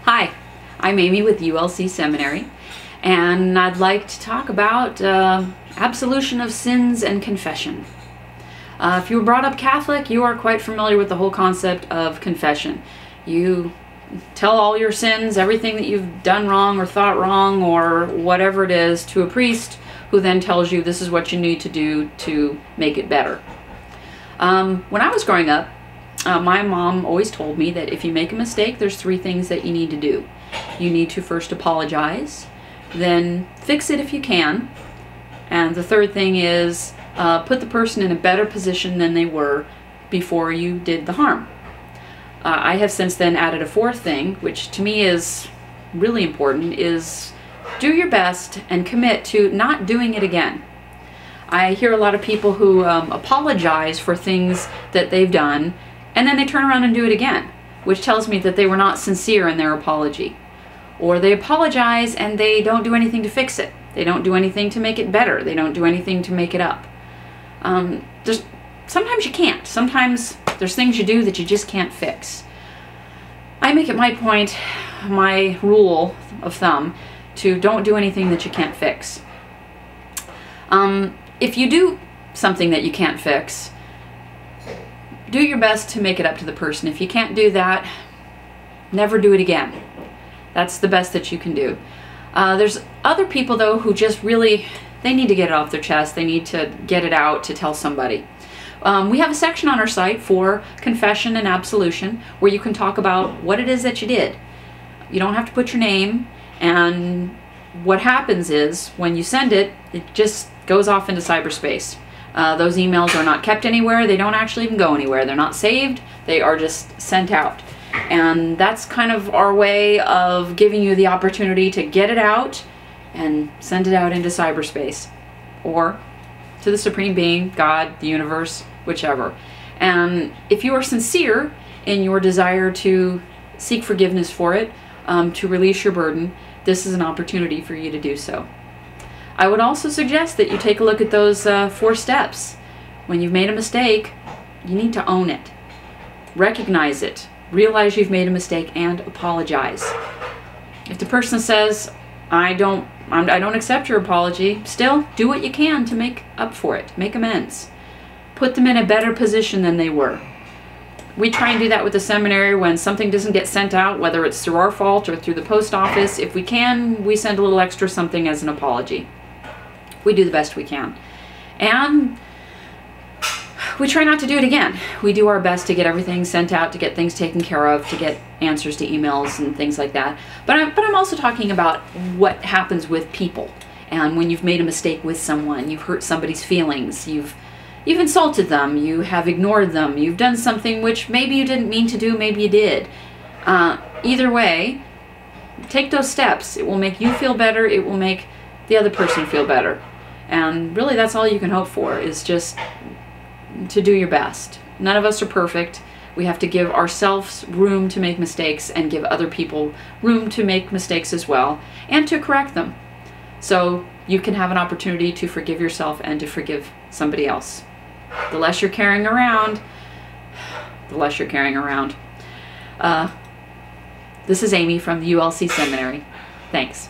Hi, I'm Amy with ULC Seminary, and I'd like to talk about absolution of sins and confession. If you were brought up Catholic, you are quite familiar with the whole concept of confession. You tell all your sins, everything that you've done wrong or thought wrong or whatever it is, to a priest who then tells you this is what you need to do to make it better. When I was growing up, my mom always told me that if you make a mistake, there's three things that you need to do. You need to first apologize, then fix it if you can, and the third thing is put the person in a better position than they were before you did the harm. I have since then added a fourth thing, which to me is really important, is do your best and commit to not doing it again. I hear a lot of people who apologize for things that they've done, and then they turn around and do it again, which tells me that they were not sincere in their apology. Or they apologize and they don't do anything to fix it. They don't do anything to make it better. They don't do anything to make it up. Sometimes you can't. Sometimes there's things you do that you just can't fix. I make it my point, my rule of thumb, to don't do anything that you can't fix. If you do something that you can't fix, do your best to make it up to the person. If you can't do that, never do it again. That's the best that you can do. There's other people though who just really, they need to get it off their chest. They need to get it out to tell somebody. We have a section on our site for confession and absolution where you can talk about what it is that you did. You don't have to put your name, and what happens is when you send it, it just goes off into cyberspace. Those emails are not kept anywhere. They don't actually even go anywhere. They're not saved. They are just sent out. And that's kind of our way of giving you the opportunity to get it out and send it out into cyberspace, or to the Supreme Being, God, the universe, whichever. And if you are sincere in your desire to seek forgiveness for it, to release your burden, this is an opportunity for you to do so. I would also suggest that you take a look at those 4 steps. When you've made a mistake, you need to own it. Recognize it. Realize you've made a mistake and apologize. If the person says, I don't accept your apology, still do what you can to make up for it. Make amends. Put them in a better position than they were. We try and do that with the seminary when something doesn't get sent out, whether it's through our fault or through the post office. If we can, we send a little extra something as an apology. We do the best we can. And we try not to do it again. We do our best to get everything sent out, to get things taken care of, to get answers to emails and things like that. But I'm also talking about what happens with people. And when you've made a mistake with someone, you've hurt somebody's feelings, you've insulted them, you have ignored them, you've done something which maybe you didn't mean to do, maybe you did. Either way, take those steps. It will make you feel better, it will make the other person feel better. And really that's all you can hope for, is just to do your best. None of us are perfect. We have to give ourselves room to make mistakes and give other people room to make mistakes as well, and to correct them. So you can have an opportunity to forgive yourself and to forgive somebody else. The less you're carrying around, the less you're carrying around. This is Amy from the ULC Seminary. Thanks.